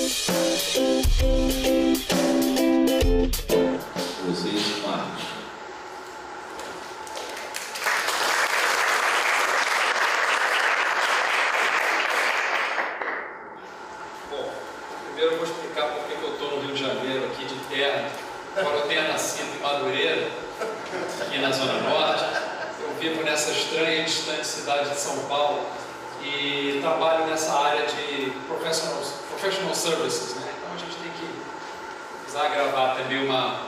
Vocês, Marcos. Bom, primeiro eu vou explicar por que eu estou no Rio de Janeiro, aqui de terra, embora eu tenha nascido em Madureira, aqui na Zona Norte. Eu vivo nessa estranha e distante cidade de São Paulo e trabalho nessa área de professional services, né? Então a gente tem que usar a gravata, é meio uma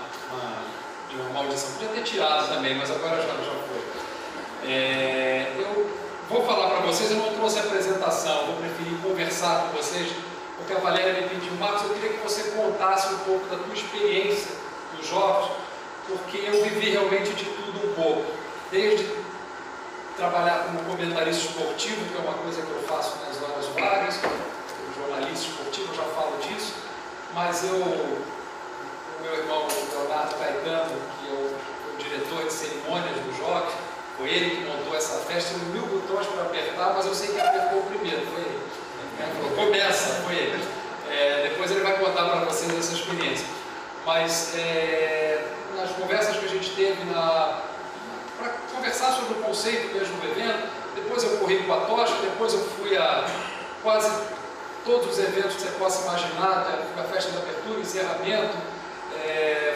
maldição. Podia ter tirado também, mas agora já foi. Eu vou falar para vocês, eu não trouxe apresentação, vou preferir conversar com vocês, porque a Valéria me pediu, Marcos, eu queria que você contasse um pouco da tua experiência nos jogos, porque eu vivi realmente de tudo um pouco, desde trabalhar como comentarista esportivo, que é uma coisa que eu faço nas horas vagas, como jornalista esportivo, eu já falo disso, mas o meu irmão Leonardo Caetano, que é o diretor de cerimônias dos jogos, foi ele que montou essa festa, eu 1000 botões para apertar, mas eu sei que apertou primeiro, foi ele. Ele falou, começa, foi ele. Depois ele vai contar para vocês essa experiência. Mas nas conversas que a gente teve para conversar sobre o conceito mesmo do evento, depois eu corri com a tocha, depois eu fui a quase todos os eventos que você possa imaginar, fui a festa de abertura, encerramento,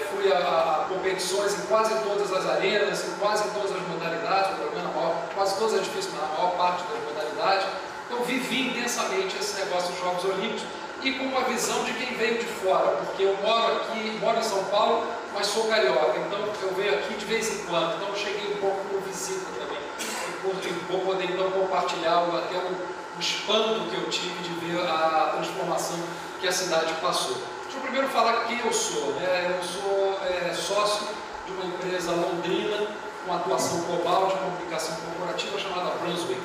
fui a competições em quase todas as arenas, em quase todas as modalidades, quase todas as difíceis, na maior parte das modalidades. Então vivi intensamente esse negócio dos Jogos Olímpicos e com uma visão de quem veio de fora, porque eu moro em São Paulo, mas sou carioca, então eu venho aqui de vez em quando, então eu cheguei um pouco como visita também, e vou poder então compartilhar até o espanto que eu tive de ver a transformação que a cidade passou. Deixa eu primeiro falar quem eu sou, né? Eu sou sócio de uma empresa londrina com atuação global de comunicação corporativa chamada Brunswick.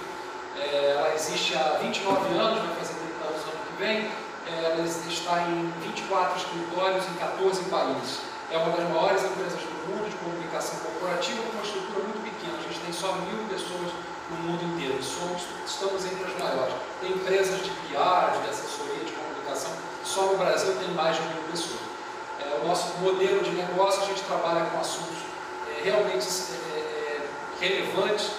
Ela existe há 29 anos, vai fazer 30 anos no ano que vem. Ela está em 24 escritórios em 14 países. É uma das maiores empresas do mundo de comunicação corporativa, com uma estrutura muito pequena. A gente tem só 1000 pessoas no mundo inteiro. Estamos entre as maiores. Tem empresas de PR, de assessoria, de comunicação. Só no Brasil tem mais de 1000 pessoas. O nosso modelo de negócio, a gente trabalha com assuntos realmente relevantes,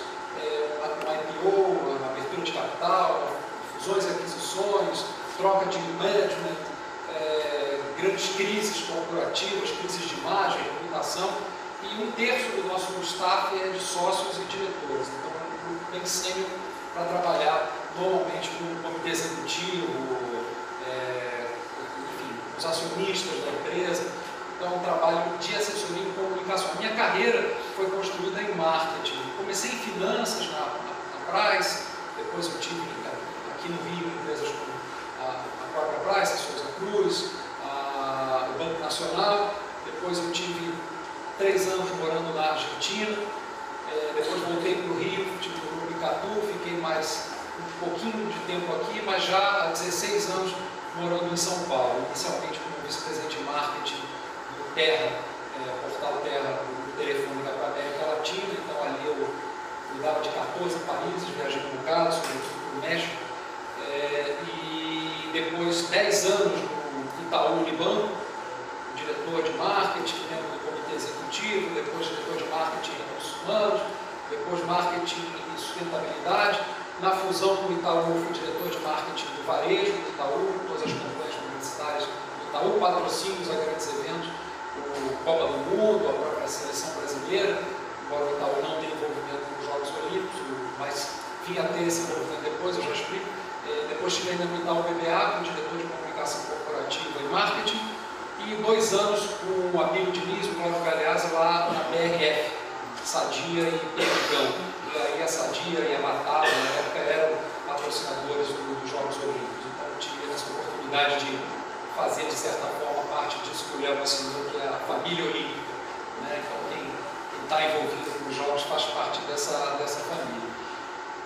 uma IPO, uma abertura de capital, fusões e aquisições, troca de management, grandes crises corporativas, crises de imagem, reputação, e 1/3 do nosso staff é de sócios e diretores. Então, é um grupo bem sênior para trabalhar normalmente com o comitê executivo, os acionistas da empresa. Então, um trabalho de assessoria e comunicação. A minha carreira foi construída em marketing. Comecei em finanças na Price, depois eu tive aqui no Rio empresas como a própria Price, a Souza Cruz, o Banco Nacional. Depois eu tive 3 anos morando na Argentina. Depois voltei para o Rio, tive o Grupo Icatu, fiquei mais um pouquinho de tempo aqui, mas já há 16 anos morando em São Paulo, inicialmente como vice-presidente de marketing do Terra, portal Terra, do Telefônica para a América Latina. Então ali eu cuidava de 14 países, viajei com o Carlos, sobretudo para o México, e depois 10 anos no Itaú Unibanco, diretor de marketing, membro do comitê executivo, depois diretor de marketing em recursos humanos, depois marketing e sustentabilidade. Na fusão com o Itaú, fui diretor de marketing do varejo do Itaú, todas as campanhas publicitárias do Itaú, patrocínios a grandes eventos, o Copa do Mundo, a própria seleção brasileira, embora o Itaú não tenha envolvimento nos Jogos Olímpicos, mas vinha a ter esse envolvimento depois, eu já explico. Depois estive ainda no Itaú BBA, como diretor de comunicação corporativa e marketing, e 2 anos com o amigo Diniz, o Cláudio Galeazzi, lá na BRF, Sadia e Perdigão. E aí a Sadia e a Batata, na época, eram patrocinadores dos Jogos Olímpicos. Então eu tive essa oportunidade de fazer, de certa forma, parte disso que o Léo ensinou, que é a família olímpica, né? Então quem está envolvido nos Jogos faz parte dessa família.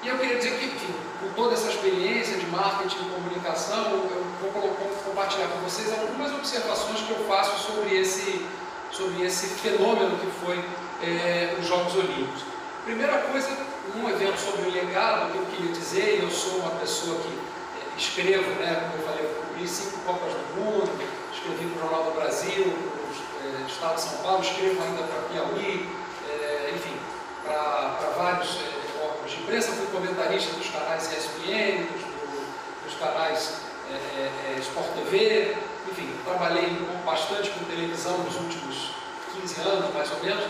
E eu queria dizer que, enfim, com toda essa experiência de marketing e comunicação, eu vou compartilhar com vocês algumas observações que eu faço sobre esse fenômeno que foi os Jogos Olímpicos. Primeira coisa, um evento sobre o legado, que eu queria dizer, eu sou uma pessoa que escrevo, né, como eu falei, eu cobri 5 Copas do Brasil, para o estado de São Paulo, escrevo ainda para Piauí, enfim, para vários órgãos de imprensa, fui comentarista dos canais ESPN, dos canais Sport TV, enfim, trabalhei bastante com televisão nos últimos 15 anos, mais ou menos,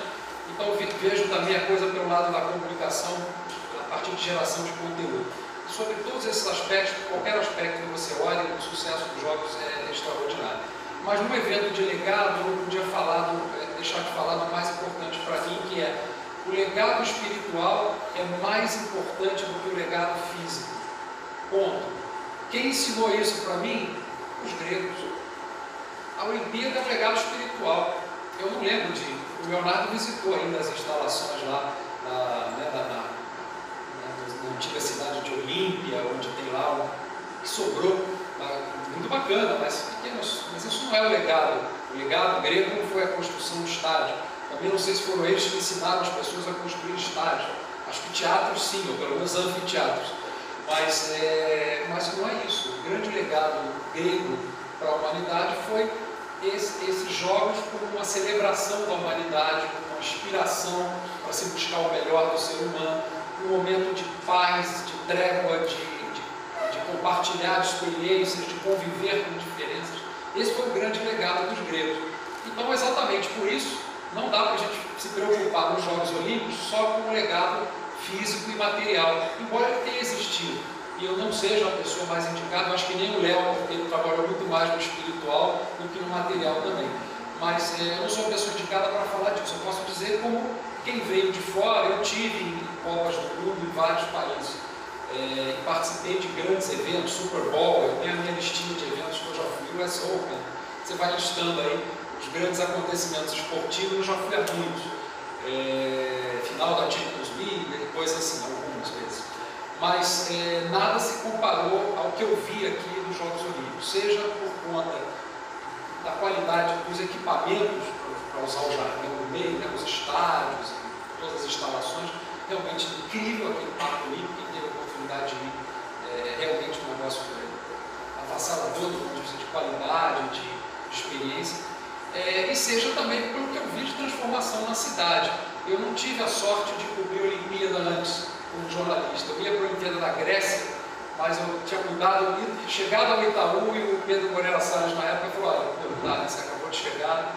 então vejo também a coisa pelo lado da comunicação, a partir de geração de conteúdo. E sobre todos esses aspectos, qualquer aspecto que você olhe, o sucesso dos jogos é extraordinário. Mas num evento de legado, eu não podia deixar de falar do mais importante para mim, que é o legado espiritual é mais importante do que o legado físico. Ponto. Quem ensinou isso para mim? Os gregos. A Olimpíada é um legado espiritual. Eu não lembro o Leonardo visitou ainda as instalações lá na antiga cidade de Olímpia, onde tem lá que sobrou, muito bacana, mas pequenos. Mas isso não é o legado. O legado grego não foi a construção do estádio. Também não sei se foram eles que ensinaram as pessoas a construir estádios. Acho que teatros sim, ou pelo menos anfiteatros. Mas não é isso. O grande legado grego para a humanidade foi esses jogos como uma celebração da humanidade, uma inspiração para se buscar o melhor do ser humano, um momento de paz, de trégua, de compartilhar experiências, de conviver com diferenças. Esse foi o grande legado dos gregos. Então, exatamente por isso, não dá para a gente se preocupar nos Jogos Olímpicos só com o legado físico e material, embora ele tenha existido. E eu não seja a pessoa mais indicada, acho que nem o Léo, porque ele trabalhou muito mais no espiritual do que no material também. Mas eu não sou a pessoa indicada para falar disso. Eu posso dizer como quem veio de fora. Eu tive em Copas do Mundo em vários países. Participei de grandes eventos, Super Bowl, eu tenho a minha listinha de eventos que eu já fui, US Open. Você vai listando aí os grandes acontecimentos esportivos, eu já fui a muitos. Final da Champions League, coisas assim, algumas vezes. Mas nada se comparou ao que eu vi aqui nos Jogos Olímpicos, seja por conta da qualidade dos equipamentos, para usar o jargão do meio, né, os estádios, todas as instalações, realmente incrível aquele Parque Olímpico, quem teve a oportunidade de ir, realmente um negócio avassalador do ponto de vista de qualidade, de experiência, e seja também pelo que eu vi de transformação na cidade. Eu não tive a sorte de cobrir a Olimpíada antes, como jornalista. Eu ia para a Olimpíada da Grécia, mas eu tinha mudado, chegado ao Itaú, e o Pedro Moreira Salles na época falou: olha, você acabou de chegar,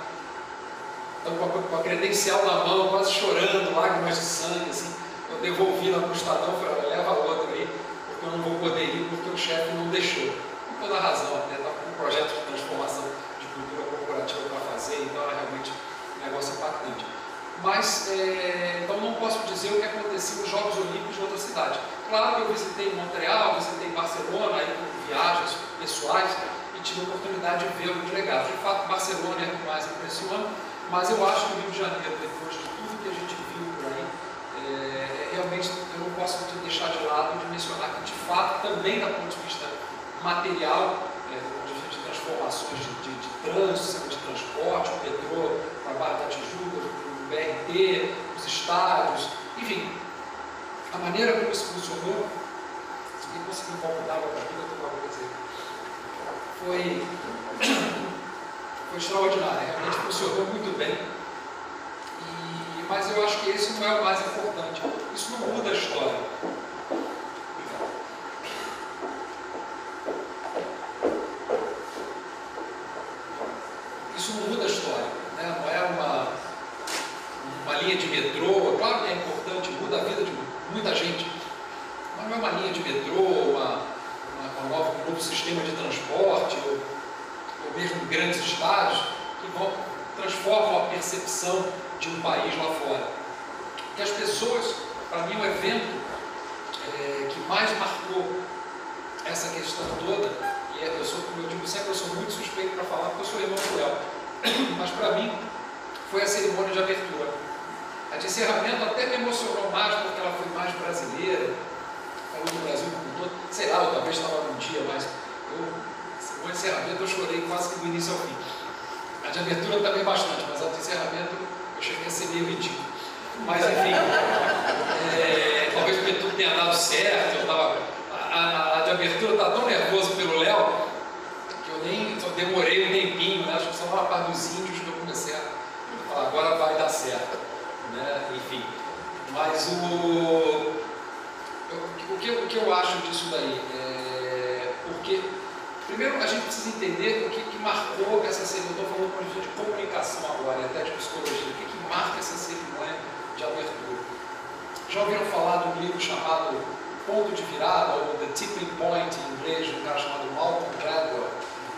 então com a credencial na mão, quase chorando, lágrimas de sangue, assim, eu devolvi lá para o Estadão, falei: olha, leva outra aí, porque eu não vou poder ir, porque o chefe não deixou. Com toda a razão, até estava com um projeto de transformação de cultura corporativa para fazer, então era realmente um negócio impactante. Mas, então não posso dizer o que aconteceu nos Jogos Olímpicos de outra cidade. Claro que eu visitei Montreal, visitei Barcelona, aí com viagens pessoais, e tive a oportunidade de ver alguns legados. De fato, Barcelona é o que mais impressiona, mas eu acho que o Rio de Janeiro, depois de tudo que a gente viu por aí, realmente eu não posso deixar de lado de mencionar que, de fato, também do ponto de vista material, do ponto de vista de transformações de trânsito, de transporte, o metrô para a Barra da Tijuca, o BRT, os estádios, enfim, a maneira como isso funcionou, se quem conseguiu um copo d'água para mim, eu estou com dizer, foi extraordinário, realmente funcionou muito bem, mas eu acho que esse não é o mais importante, isso não muda a história. Isso não muda a história, né? Não é uma linha de metrô, claro que é importante, muda a vida de muita gente, mas não é uma linha de metrô, um novo sistema de transporte, ou mesmo grandes estádios, que transformam a percepção de um país lá fora. E as pessoas, para mim, o evento que mais marcou essa questão toda, e como eu digo sempre, eu sou muito suspeito para falar, porque eu sou irmão do Léo, mas para mim foi a cerimônia de abertura. A de encerramento até me emocionou mais, porque ela foi mais brasileira, falou do Brasil como todo, sei lá, eu talvez estava num dia, mas o encerramento eu chorei quase que do início ao fim. A de abertura também bastante, mas a de encerramento eu cheguei a ser meio ridículo. Mas enfim, talvez porque tudo tenha dado certo, a de abertura eu estava tão nervoso pelo Léo, que eu demorei um tempinho, né? Acho que são falou a parte dos índios que eu comecei a falar, agora vai dar certo, né? Enfim. Mas o que eu acho disso daí é porque, primeiro, a gente precisa entender o que marcou essa cerimônia. Eu estou falando com a gente de comunicação agora, e até de psicologia. O que marca essa cerimônia de abertura? Já ouviram falar de um livro chamado Ponto de Virada, ou The Tipping Point em inglês, de um cara chamado Malcolm Gladwell?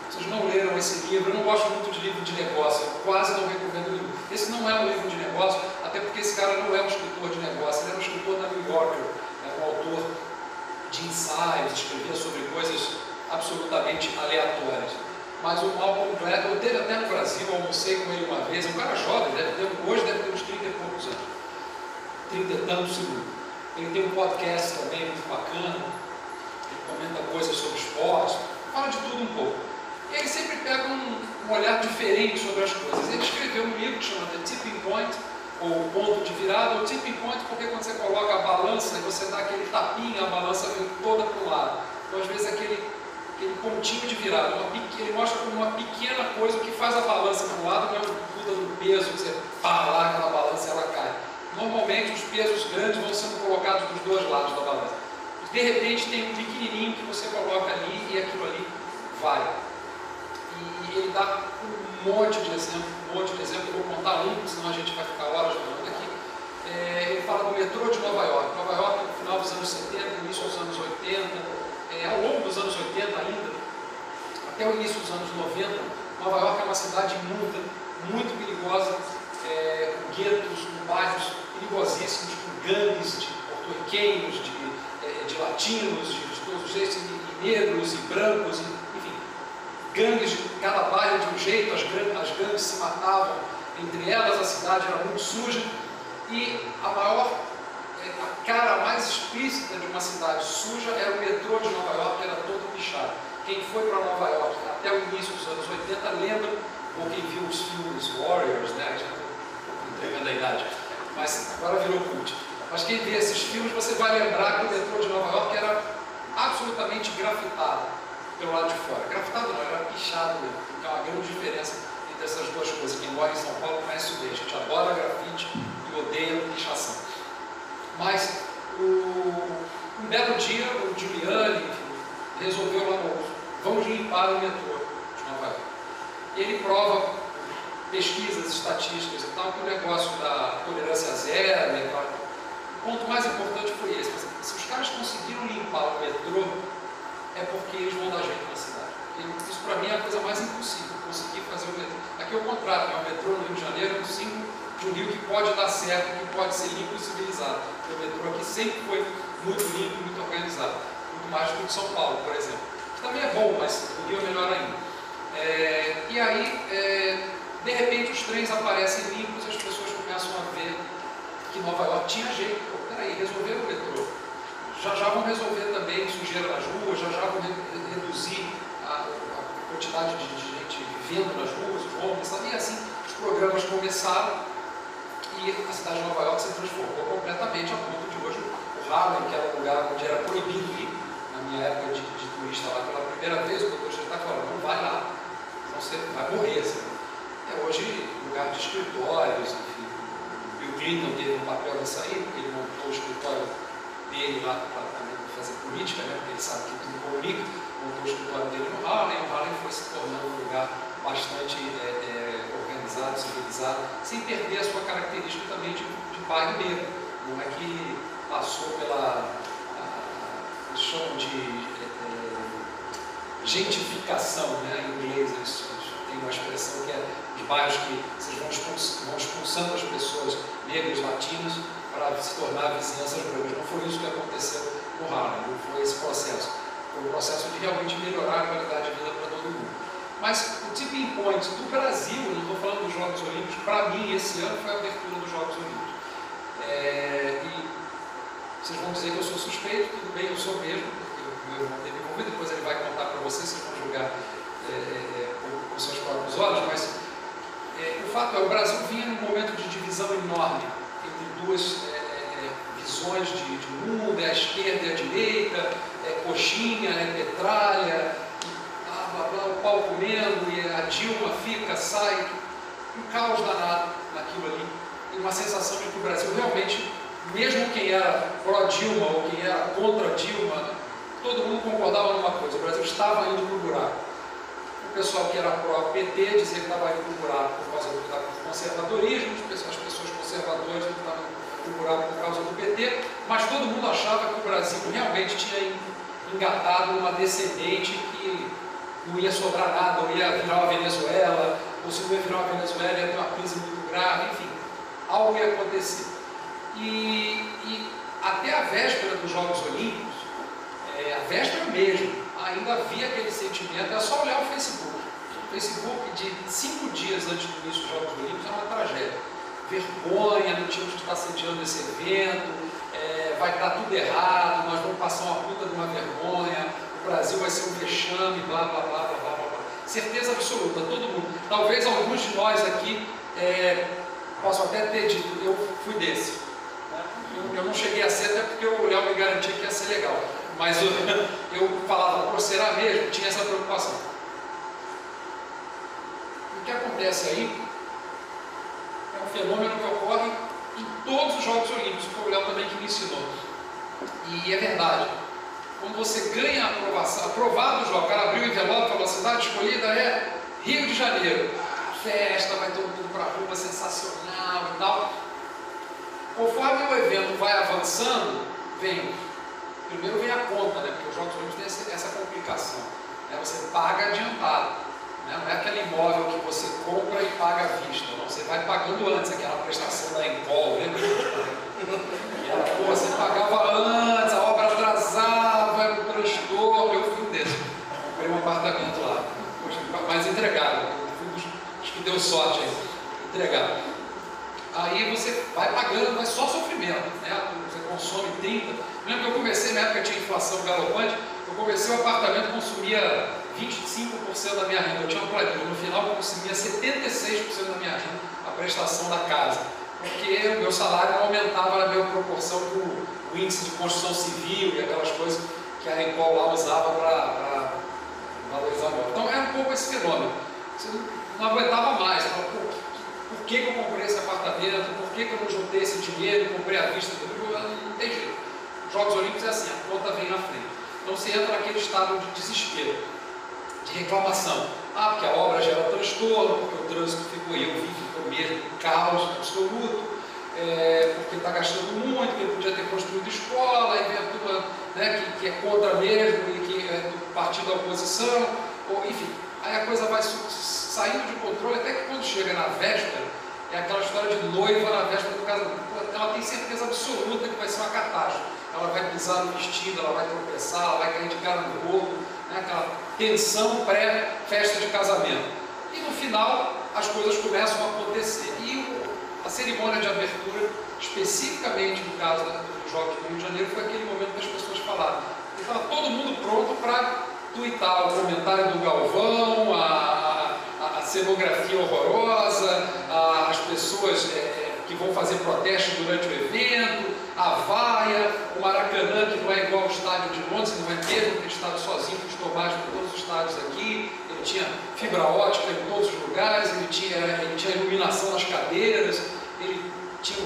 Vocês não leram esse livro? Eu não gosto muito de livro de negócio, eu quase não recomendo o livro. Esse não é um livro de negócio, até porque esse cara não é um escritor de negócio, ele era um escritor da New Yorker, é um autor de ensaios, escrevia sobre coisas absolutamente aleatórias. Mas o Malcolm Gladwell, teve até no Brasil, eu almocei com ele uma vez, é um cara jovem, hoje deve ter uns 30 e poucos anos, 30 e tantos segundos. Ele tem um podcast também muito bacana, ele comenta coisas sobre esporte, fala de tudo um pouco. E ele sempre pega um olhar diferente sobre as coisas. Ele escreveu um livro que chama The Tipping Point, ou Ponto de Virada, ou Tipping Point porque quando você coloca a balança e você dá aquele tapinha, a balança vem toda para o lado. Então às vezes aquele pontinho de virada, ele mostra como uma pequena coisa que faz a balança para o lado, não é um puta do peso, que você para lá aquela balança e ela cai. Normalmente os pesos grandes vão sendo colocados dos dois lados da balança. De repente tem um pequenininho que você coloca ali e aquilo ali vai. E ele dá um monte de exemplo, eu vou contar um, senão a gente vai ficar horas falando aqui. Ele fala do metrô de Nova York. Nova York no final dos anos 70, início dos anos 80, ao longo dos anos 80 ainda, até o início dos anos 90, Nova York é uma cidade imunda, muito perigosa, com guetos, com bairros perigosíssimos, com gangues de porto-riquenhos, de latinos, de todos os jeitos, e negros e brancos, enfim, gangues de cada bairro de um jeito, as gangues se matavam entre elas, a cidade era muito suja, e a cara mais explícita de uma cidade suja era o metrô de Nova York, que era todo pichado. Quem foi para Nova York até o início dos anos 80 lembra, ou quem viu os filmes Warriors, né, já estou entregando a idade, mas agora virou cult. Mas quem vê esses filmes, você vai lembrar que o metrô de Nova York era absolutamente grafitado pelo lado de fora. Grafitado não, era pichado mesmo. Então, há uma grande diferença entre essas duas coisas. Quem mora em São Paulo conhece o bem. A gente adora grafite e odeia pichação. Mas, um belo dia, o Giuliani resolveu lá, vamos limpar o metrô de Nova York. E ele prova pesquisas, estatísticas e tal, que o negócio da tolerância zero, e tal. O ponto mais importante foi esse. Se os caras conseguiram limpar o metrô, é porque eles vão dar jeito na cidade. Isso para mim é a coisa mais impossível, conseguir fazer o metrô. Aqui é o contrário, o metrô no Rio de Janeiro é um símbolo de um rio que pode dar certo, que pode ser limpo e civilizado. O metrô aqui sempre foi muito limpo, muito organizado. Muito mais do que o de São Paulo, por exemplo. Que também é bom, mas o Rio é melhor ainda. E aí, de repente, os trens aparecem limpos e as pessoas começam a ver que Nova York tinha jeito. Pô, peraí, resolveram o metrô. Já vão resolver também sujeira nas ruas, já vão reduzir a quantidade de gente vivendo nas ruas, os homens, sabe? E assim, os programas começaram e a cidade de Nova York se transformou completamente a ponto de hoje o Harlem, que era um lugar onde era proibido ir, na minha época de turista lá pela primeira vez, o doutor já está falando, não vai lá, senão você vai morrer. Assim. Hoje lugar de escritórios, enfim. Bill Clinton teve um papel nessa aí, porque ele montou o escritório dele lá para fazer política, né? Porque ele sabe que tudo comunica, montou o escritório dele no Harlem, e o Harlem foi se tornando um lugar bastante organizado, civilizado, sem perder a sua característica também de bairro negro. Não é que passou pela, eles chamam de gentificação, né? Em inglês eles têm uma expressão que é os bairros que vocês vão expulsando as pessoas negras, latinas, para se tornar vizinhanças brancas. Não foi isso que aconteceu no Harlem, não foi esse processo. Foi um processo de realmente melhorar a qualidade de vida para todo mundo. Mas o tipping point do Brasil, não estou falando dos Jogos Olímpicos, para mim esse ano foi a abertura dos Jogos Olímpicos. E vocês vão dizer que eu sou suspeito, tudo bem, eu sou mesmo, porque o meu irmão teve envolvido, depois ele vai contar para vocês, vocês vão julgar com seus próprios olhos, mas o fato é, o Brasil vinha num momento de divisão enorme entre duas visões de mundo, a esquerda e a direita, coxinha, petralha, blá, blá, o pau comendo, e a Dilma fica, sai, um caos danado naquilo ali, e uma sensação de que o Brasil realmente, mesmo quem era pró-Dilma ou quem era contra Dilma, todo mundo concordava numa coisa: o Brasil estava indo para o buraco. O pessoal que era pró-PT dizia que estava indo para o buraco por causa do conservadorismo, as pessoas conservadoras que estavam indo para o buraco por causa do PT, mas todo mundo achava que o Brasil realmente tinha engatado uma descendente que não ia sobrar nada, ou ia virar uma Venezuela, ou se não ia virar uma Venezuela ia ter uma crise muito grave, enfim, algo ia acontecer. E até a véspera dos Jogos Olímpicos, a véspera mesmo, ainda havia aquele sentimento. É só olhar o Facebook. O Facebook de 5 dias antes do início dos Jogos Olímpicos era uma tragédia. Vergonha, não tínhamos que estar sediando esse evento, vai dar tudo errado, nós vamos passar uma puta de uma vergonha, o Brasil vai ser um vexame, blá blá blá blá blá blá. Certeza absoluta, todo mundo. Talvez alguns de nós aqui possam até ter dito: eu fui desse. Eu não cheguei a ser, até porque o Léo me garantia que ia ser legal. Mas eu falava: pô, será mesmo? Tinha essa preocupação. O que acontece aí é um fenômeno que ocorre em todos os Jogos Olímpicos, que foi o Léo também que me ensinou. E é verdade. Quando você ganha a aprovação, aprovado o jogo, o cara abriu o envelope, falou: a cidade escolhida é Rio de Janeiro. Festa, vai todo mundo para a rua, sensacional e tal. Conforme o evento vai avançando, primeiro vem a conta, né? Porque os Jogos Olímpicos têm essa complicação. Você paga adiantado. Não é aquele imóvel que você compra e paga à vista. Não, você vai pagando antes, aquela prestação da Encol, lembra? Você pagava antes, a obra atrasava, era um transtorno. Eu fui um desses. Comprei um apartamento lá. Mas entregado. Acho que deu sorte aí. Entregado. Aí você vai pagando, mas só sofrimento, né? Você consome 30%. Lembra que eu comecei, na época tinha inflação galopante, eu comecei o apartamento, consumia 25% da minha renda. Eu tinha um planilha, no final eu consumia 76% da minha renda, a prestação da casa. Porque o meu salário não aumentava na mesma proporção que o índice de construção civil e aquelas coisas que a Encol lá usava para valorizar o imóvel. Então era um pouco esse fenômeno. Você não aguentava mais. Você falava: por que eu comprei esse apartamento? Por que eu não juntei esse dinheiro e comprei à vista? Não tem jeito. Os Jogos Olímpicos é assim, a conta vem na frente. Então você entra naquele estado de desespero, de reclamação. Porque a obra gera transtorno, porque o trânsito ficou mesmo um caos absoluto, porque está gastando muito, porque ele podia ter construído escola, e vem tudo, né, que é contra mesmo e que é do partido da oposição, enfim. Aí a coisa vai saindo de controle, até que quando chega na véspera, é aquela história de noiva na véspera do casamento. Ela tem certeza absoluta que vai ser uma catástrofe. Ela vai pisar no vestido, ela vai tropeçar, ela vai cair de cara no rolo, né? Aquela tensão pré-festa de casamento. E no final, as coisas começam a acontecer. E a cerimônia de abertura, especificamente no caso dos Jogos do Rio de Janeiro, foi aquele momento que as pessoas falaram. E estava todo mundo pronto para tuitar o comentário do Galvão, a cenografia horrorosa, as pessoas que vão fazer protesto durante o evento, a vaia, o Maracanã, que não é igual ao estádio de Londres, não é mesmo aquele estádio sozinho, custou mais que todos os estádios aqui, ele tinha fibra ótica em todos os lugares, ele tinha iluminação nas cadeiras, ele tinha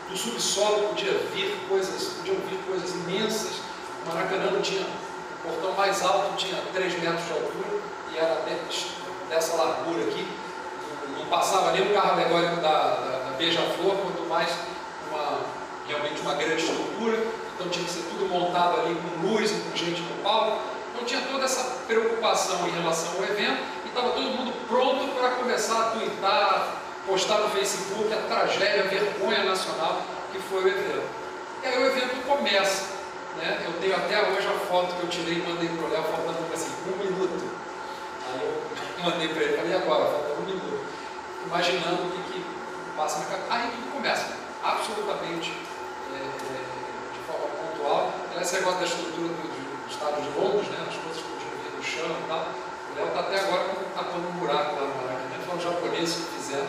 do subsolo podiam vir coisas imensas. O Maracanã não tinha, o portão mais alto tinha 3 metros de altura e era dessa largura aqui, não passava nem o carro alegórico da Beija-Flor, quanto mais realmente uma grande estrutura. Então tinha que ser tudo montado ali com luz e com gente no palco. Então tinha toda essa preocupação em relação ao evento e estava todo mundo pronto para começar a tuitar, postar no Facebook a tragédia, a vergonha nacional que foi o evento. E aí o evento começa, né? Eu tenho até hoje a foto que eu tirei e mandei para o Léo, faltando assim, 1 minuto. Aí eu mandei para ele, falei: agora, falta 1 minuto. Imaginando o que passa na cabeça. Aí tudo começa, absolutamente de forma pontual. Esse negócio da estrutura do estádio de Londres, né? As coisas podiam vir do chão e tal. O Léo está até agora tapando um buraco lá no Maracanã. Foram os japoneses que fizeram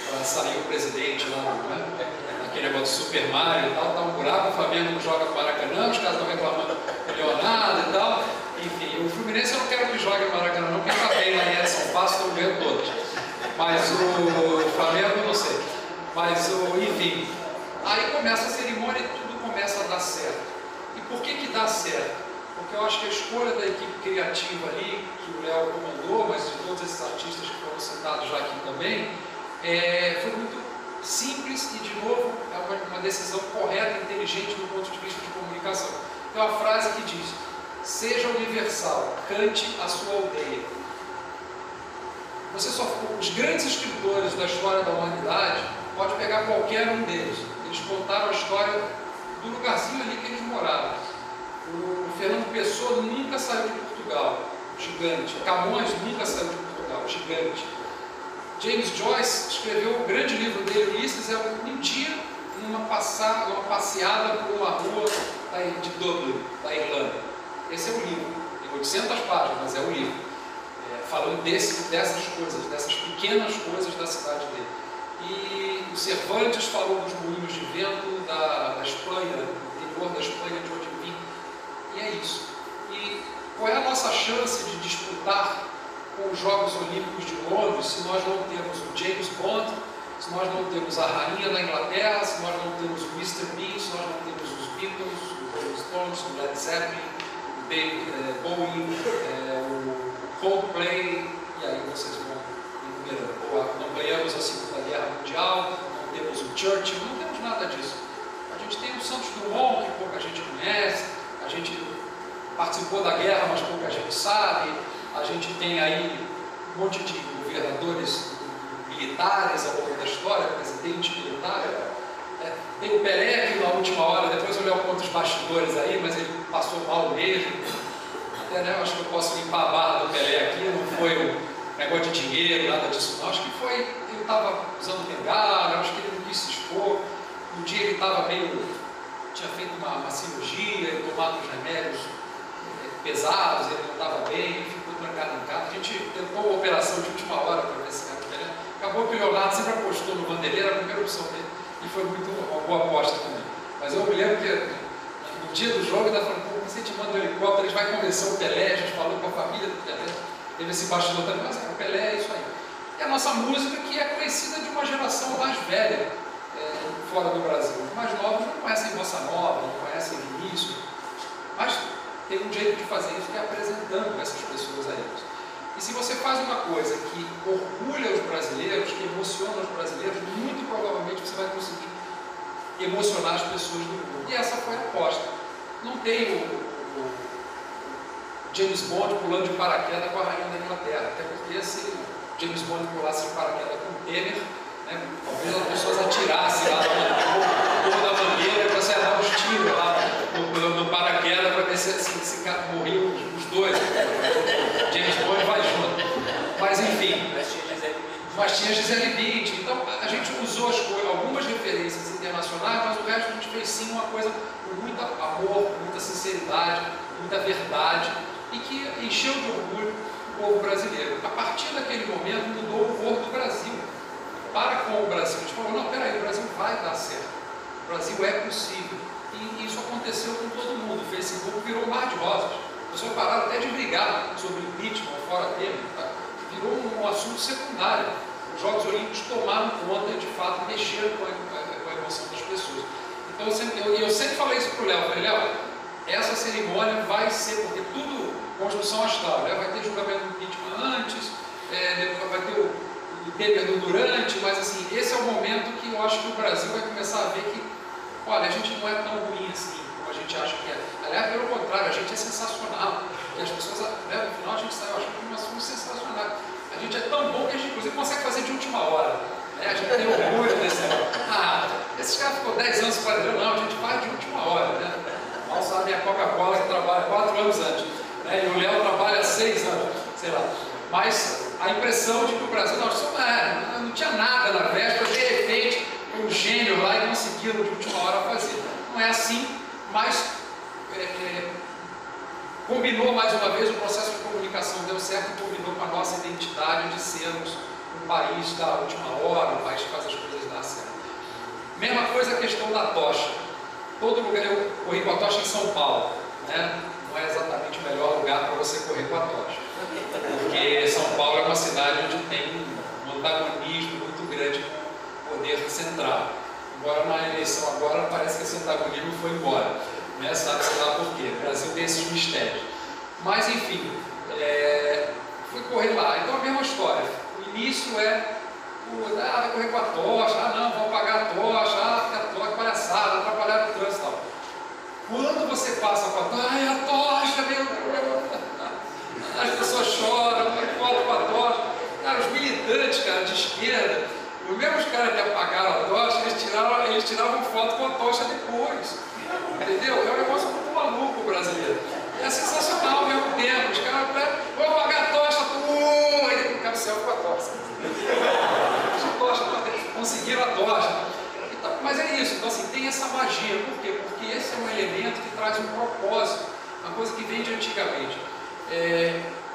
para sair o presidente lá, né? Aquele negócio de Super Mario e tal. Está um buraco, o Flamengo não joga no Maracanã, os caras estão reclamando milionário e tal. Enfim, o Fluminense eu não quero que jogue no Maracanã, não, porque está bem lá em Edson Passo, estão ganhando todos. Mas o Flamengo, eu não sei. Mas, enfim, aí começa a cerimônia e tudo começa a dar certo. E por que dá certo? Porque eu acho que a escolha da equipe criativa ali, que o Léo comandou, mas de todos esses artistas que foram citados já aqui também, foi muito simples e, de novo, é uma decisão correta e inteligente do ponto de vista de comunicação. Tem uma frase que diz: seja universal, cante a sua aldeia. Os grandes escritores da história da humanidade, pode pegar qualquer um deles, eles contaram a história do lugarzinho ali que eles moravam. O Fernando Pessoa nunca saiu de Portugal, gigante. Camões nunca saiu de Portugal, gigante. James Joyce escreveu o grande livro dele, Ulisses, um dia, numa passeada por uma rua de Dublin, da Irlanda. Esse é o livro, tem 800 páginas, mas é o livro. Falando dessas coisas, dessas pequenas coisas da cidade dele. E o Cervantes falou dos moinhos de vento da Espanha, do interior da Espanha, de onde vim. E é isso. E qual é a nossa chance de disputar com os Jogos Olímpicos de Londres se nós não temos o James Bond, se nós não temos a Rainha da Inglaterra, se nós não temos o Mr. Bean, se nós não temos os Beatles, os Rolling Stones, o Led Zeppelin, o David Bowie, o Coldplay, e aí vocês vão enumerando. Não ganhamos a Segunda Guerra Mundial, não temos o Churchill, não temos nada disso. A gente tem o Santos Dumont, que pouca gente conhece, a gente participou da guerra, mas pouca gente sabe, a gente tem aí um monte de governadores militares ao longo da história, presidente militar. Tem o Pelé, que na última hora, depois eu olhei contra os bastidores aí, mas ele passou mal mesmo. Até, né, eu acho que eu posso limpar a barra do Pelé aqui, não foi um negócio de dinheiro, nada disso não. Acho que foi, ele estava usando bengala, acho que ele não quis se expor. Um dia ele estava tinha feito uma cirurgia, ele tomado uns remédios pesados, ele não estava bem, ficou trancado em casa. A gente tentou uma operação de última hora para ver se era o Pelé. Acabou que o Leonardo sempre apostou no Vanderlei, era a primeira opção dele, e foi uma boa aposta também. Mas eu me lembro que no dia do jogo, ainda falou: pô, você te manda um helicóptero, eles vão convencer o Pelé, a gente falou com a família do Pelé, teve esse bastidor também, mas o Pelé é isso aí. E a nossa música, que é conhecida de uma geração mais velha, fora do Brasil. Os mais novos não conhecem Bossa Nova, não conhecem Vinícius, mas tem um jeito de fazer isso, que é apresentando essas pessoas a eles. E se você faz uma coisa que orgulha os brasileiros, que emociona os brasileiros, muito provavelmente você vai conseguir emocionar as pessoas do mundo. E essa foi a aposta. Não tem o James Bond pulando de paraquedas com a Rainha da Inglaterra, até porque se James Bond pulasse de paraquedas com o Temer, né, talvez as pessoas atirassem lá da bandeira para sair dar uns tiros lá no paraquedas para ver se morriam os dois. James Bond vai junto. Mas enfim, mas tinha Gisele Bündchen. Então a gente usou algumas referências internacionais, mas o resto a gente fez sim uma coisa com muito amor, com muita sinceridade, muita verdade, e que encheu de orgulho o povo brasileiro. A partir daquele momento mudou o voo do Brasil. Para com o Brasil, a gente falou: não, peraí, o Brasil vai dar certo, o Brasil é possível. E isso aconteceu com todo mundo. O Facebook virou um mar de rosas. As pessoas pararam até de brigar sobre impeachment fora dele, tá? Virou um assunto secundário. Os Jogos Olímpicos tomaram conta e de fato mexeram com a emoção das pessoas. Então eu sempre falei isso para o Léo: falei, Léo, essa cerimônia vai ser, porque tudo construção astral, né? Vai ter julgamento do impeachment antes, vai ter o Temer no durante, mas assim, esse é o momento que eu acho que o Brasil vai começar a ver que, olha, a gente não é tão ruim assim como a gente acha que é. Aliás, pelo contrário, a gente é sensacional. E as pessoas, né, no final a gente sai achando que nós somos sensacionais. A gente é tão bom que a gente inclusive consegue fazer de última hora. Né? A gente tem orgulho desse. Esses caras ficou 10 anos para dizer, não, a gente faz de última hora. Né? Mal sabe a Coca-Cola que trabalha 4 anos antes. Né? E o Léo trabalha 6 anos, sei lá. Mas a impressão de que o Brasil não tinha nada na véspera, de repente, um gênio lá e conseguiram de última hora fazer. Não é assim, mas combinou mais uma vez, o processo de comunicação deu certo e combinou com a nossa identidade de sermos um país da última hora, um país que faz as coisas dar certo. Mesma coisa a questão da tocha. Todo lugar, eu corri com a tocha em São Paulo, né? não é exatamente o melhor lugar para você correr com a tocha. Porque São Paulo é uma cidade onde tem um antagonismo muito grande com o poder central. Embora na eleição agora parece que esse antagonismo foi embora. Né? Sabe-se lá por quê. O Brasil tem esses mistérios. Mas enfim, fui correr lá. Então a mesma história. O início vai correr com a tocha, não, vão pagar a tocha, a tocha, palhaçada, atrapalhar o trânsito e tal. Quando você passa com a tocha, a tocha, meu Deus, as pessoas choram, foto com a tocha. Cara, os militantes, cara, de esquerda, os mesmos caras que apagaram a tocha, eles tiravam foto com a tocha depois. Entendeu? É um negócio muito maluco brasileiro. É sensacional ao mesmo tempo. Os caras vão apagar a tocha, aí depois o cara selfie com a tocha. Conseguiram a tocha. Então, mas é isso, então assim, tem essa magia. Por quê? Porque esse é um elemento que traz um propósito, uma coisa que vem de antigamente.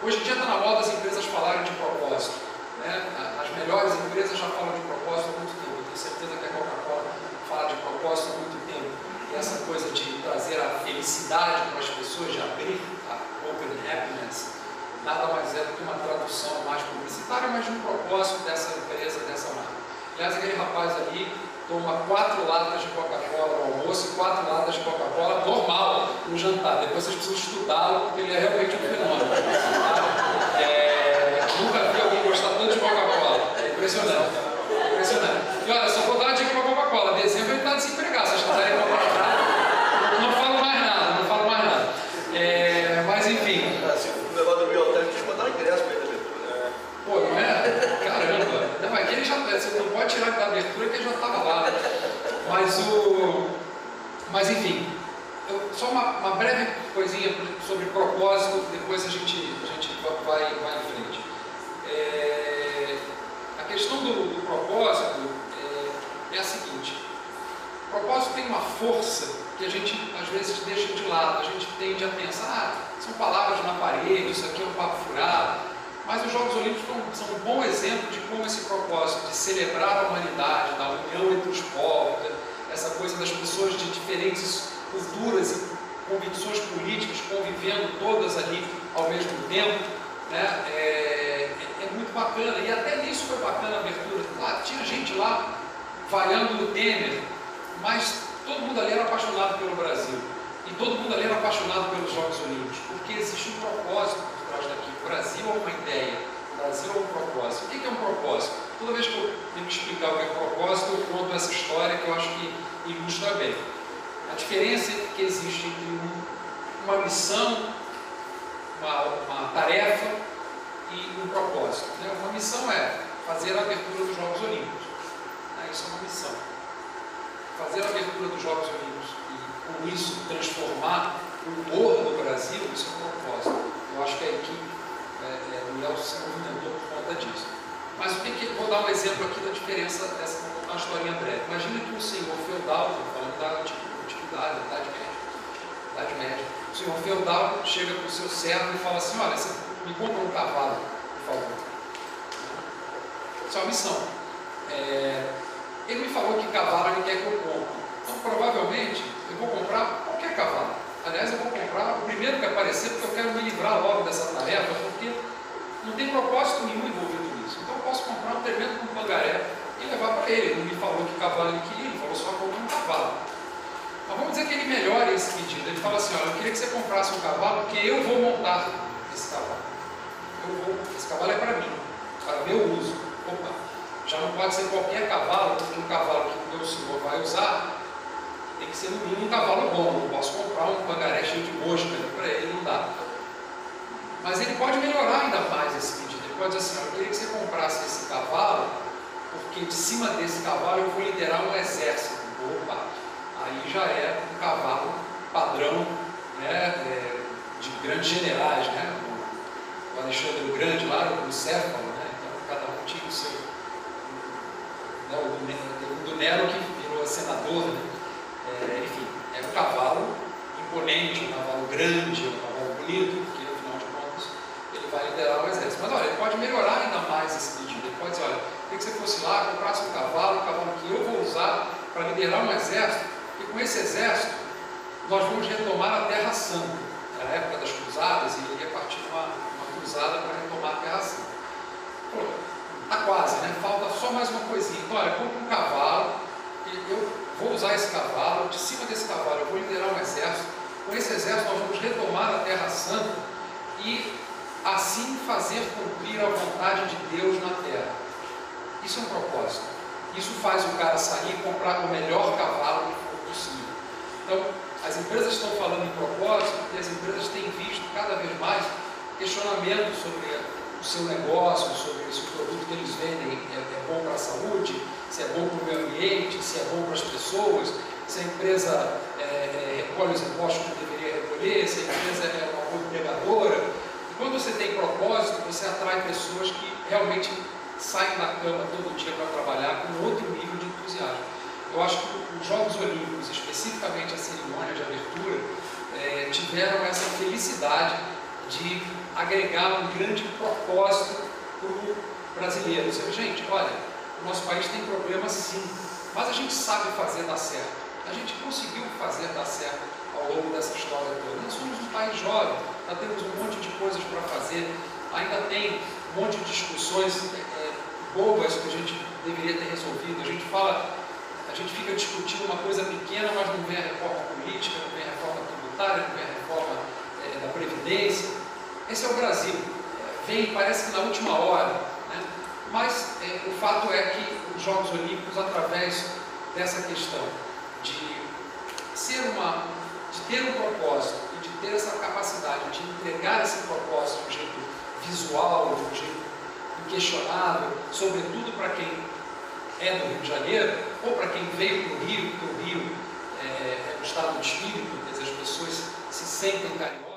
Hoje em dia está na moda as empresas falarem de propósito. Né? As melhores empresas já falam de propósito há muito tempo. Eu tenho certeza que a Coca-Cola fala de propósito há muito tempo. E essa coisa de trazer a felicidade para as pessoas, de abrir a Open Happiness, nada mais é do que uma tradução mais publicitária, mas de um propósito dessa empresa, dessa marca. Aliás, aquele rapaz ali toma 4 latas de Coca-Cola no almoço e 4 latas de Coca-Cola normal no jantar. Depois vocês precisam estudá-lo, porque ele é realmente um fenômeno. Nunca vi alguém gostar tanto de Coca-Cola. É impressionante. Impressionante. E olha, só vou dar uma dica para a Coca-Cola. Dezembro ele está desempregado. Vocês quiserem comprar, não falo mais nada, não falo mais nada. Mas enfim. Se o negócio do meu hotel, deixa eu mandar um ingresso para ele da abertura. Pô, não é? Caramba. Não, aqui ele já, você não pode tirar da abertura que ele já estava lá. Mas enfim, só uma breve coisinha sobre propósito, depois a gente vai em frente. A questão do propósito é a seguinte: o propósito tem uma força que a gente às vezes deixa de lado, a gente tende a pensar, são palavras na parede, isso aqui é um papo furado. Mas os Jogos Olímpicos são um bom exemplo de como esse propósito de celebrar a humanidade, da união entre os povos, essa coisa das pessoas de diferentes culturas e convicções políticas convivendo todas ali ao mesmo tempo, né? É muito bacana. E até nisso foi bacana a abertura. Tinha gente lá vaiando o Temer, mas todo mundo ali era apaixonado pelo Brasil. E todo mundo ali era apaixonado pelos Jogos Olímpicos, porque existe um propósito por trás daquilo. O Brasil é uma ideia, o Brasil é um propósito. O que é um propósito? Toda vez que eu tenho que explicar o que é propósito, eu conto essa história que eu acho que ilustra bem. A diferença que existe entre uma missão, uma tarefa e um propósito. Né? Uma missão é fazer a abertura dos Jogos Olímpicos. Isso é uma missão. Fazer a abertura dos Jogos Olímpicos e, com isso, transformar o humor do Brasil, isso é um propósito. Eu acho que a equipe do Léo se movimentou por conta disso. Mas vou dar um exemplo aqui da diferença dessa, vou contar uma historinha breve. Imagina que um senhor feudal, falando da antiguidade, da Idade Média, o senhor feudal chega para o seu servo e fala assim: olha, você me compra um cavalo, por favor. Isso é uma missão. Ele me falou que cavalo ele quer que eu compre. Então, provavelmente, eu vou comprar qualquer cavalo. Aliás, eu vou comprar o primeiro que aparecer, porque eu quero me livrar logo dessa tarefa, porque não tem propósito nenhum envolvido nisso. Então, eu posso comprar um tremendo com pangaré e levar para ele. Ele não me falou que cavalo ele queria, ele falou só comprar um cavalo. Mas vamos dizer que ele melhora esse pedido. Ele fala assim: olha, eu queria que você comprasse um cavalo, porque eu vou montar esse cavalo. Esse cavalo é para mim, para o meu uso. Opa, já não pode ser qualquer cavalo, porque um cavalo que o meu senhor vai usar tem que ser no mínimo um cavalo bom. Não posso comprar um pangaré cheio de mosca para ele, não dá. Mas ele pode melhorar ainda mais esse pedido. Ele pode dizer assim: eu queria que você comprasse esse cavalo, porque de cima desse cavalo eu vou liderar um exército. Opa, aí já é um cavalo padrão, né, de grandes generais, né? O Alexandre o Grande lá, o Céfalo, né? Então cada um tinha o seu. Né, o do Nero que virou senador, né? Enfim, é um cavalo imponente, um cavalo grande, um cavalo bonito, porque afinal de contas ele vai liderar o exército. Mas olha, ele pode melhorar ainda mais esse pedido. Ele pode dizer: olha, queria que você fosse lá, comprasse um cavalo que eu vou usar para liderar um exército, e com esse exército nós vamos retomar a Terra Santa. era a época das cruzadas, e ele ia partir uma cruzada para retomar a Terra Santa. Pô, tá quase, né? Falta só mais uma coisinha. Então, olha, compra um cavalo, eu vou usar esse cavalo, de cima desse cavalo eu vou liderar um exército, com esse exército nós vamos retomar a Terra Santa e assim fazer cumprir a vontade de Deus na Terra. Isso é um propósito. Isso faz o cara sair e comprar o melhor cavalo que for possível. Então, as empresas estão falando em propósito e as empresas têm visto cada vez mais questionamentos sobre o seu negócio, sobre se o produto que eles vendem é bom para a saúde, se é bom para o meio ambiente, se é bom para as pessoas, se a empresa recolhe os impostos que deveria recolher, se a empresa é uma boa empregadora. E quando você tem propósito, você atrai pessoas que realmente saem da cama todo dia para trabalhar com outro nível de entusiasmo. Eu acho que os Jogos Olímpicos, especificamente a cerimônia de abertura, tiveram essa felicidade de agregar um grande propósito para o brasileiro. Ou seja, gente, olha, o nosso país tem problemas sim, mas a gente sabe fazer dar certo. A gente conseguiu fazer dar certo ao longo dessa história toda. Nós somos um país jovem, ainda temos um monte de coisas para fazer, ainda tem um monte de discussões bobas que a gente deveria ter resolvido. A gente fica discutindo uma coisa pequena, mas não vem a reforma política, não vem a reforma tributária, não vem a reforma da Previdência. Esse é o Brasil. Vem, parece que na última hora, né? Mas o fato é que os Jogos Olímpicos, através dessa questão de ter um propósito e de ter essa capacidade de entregar esse propósito de um jeito visual, de um jeito inquestionável, sobretudo para quem é do Rio de Janeiro, ou para quem veio para o Rio, porque o Rio é um estado de espírito, quer dizer, as pessoas se sentem carinhosas.